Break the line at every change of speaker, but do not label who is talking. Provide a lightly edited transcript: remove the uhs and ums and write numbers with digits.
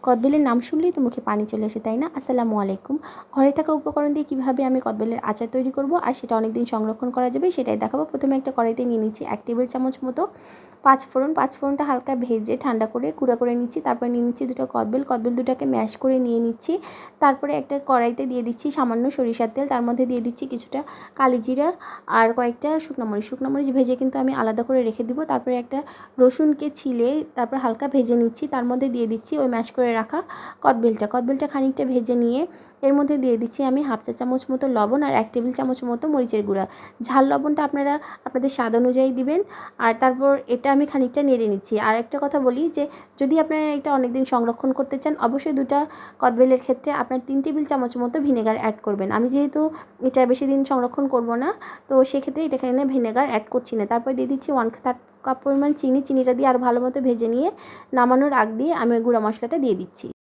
কদবেলের নাম শুনলেই তো মুখে পানি চলে আসে, তাই না? আসসালামু আলাইকুম। ঘরে থাকা উপকরণ দিয়ে কীভাবে আমি কদবেলের আচার তৈরি করব আর সেটা অনেক দিন সংরক্ষণ করা যাবে সেটাই দেখাবো। প্রথমে একটা কড়াইতে নিয়ে নিচ্ছি 1 টেবিল চামচ মতো পাঁচফোড়নটা হালকা ভেজে ঠান্ডা করে গুঁড়া করে নিচ্ছি। তারপরে নিয়ে নিচ্ছি দুটো কদবেল দুটাকে ম্যাশ করে নিয়ে নিচ্ছি। তারপরে একটা কড়াইতে দিয়ে দিচ্ছি সামান্য সরিষার তেল, তার মধ্যে দিয়ে দিচ্ছি কিছুটা কালিজিরা আর কয়েকটা শুকনো মরিচ ভেজে কিন্তু আমি আলাদা করে রেখে দিব। তারপরে একটা রসুনকে ছিলে তারপর হালকা ভেজে নিচ্ছি, তার মধ্যে দিয়ে দিচ্ছি ওই ম্যাশ করে রাখা কদবেলটা খানিকটা ভেজে নিয়ে এর মধ্যে দিয়ে দিচ্ছি আমি হাফ চা চামচ মতো লবণ আর 1 টেবিল চামচ মতো মরিচের গুঁড়া। ঝাল লবণটা আপনারা আপনাদের স্বাদ অনুযায়ী দিবেন। আর তারপর এটা আমি খানিকটা নেড়ে নিচ্ছি। আর একটা কথা বলি যে যদি আপনারা এটা অনেকদিন সংরক্ষণ করতে চান অবশ্যই দুটা কদবেলের ক্ষেত্রে আপনার 3 টেবিল চামচ মতো ভিনেগার অ্যাড করবেন। আমি যেহেতু এটা বেশি দিন সংরক্ষণ করব না, তো সেক্ষেত্রে এখানে ভিনেগার অ্যাড করছি না। তারপর দিয়ে দিচ্ছি 1/3 কাপ পরিমাণ চিনিটা দিয়ে আরও ভালো মতো ভেজে নিয়ে নামানোর আগ দিয়ে আমি গুঁড়া মশলাটা দিয়ে দিচ্ছি।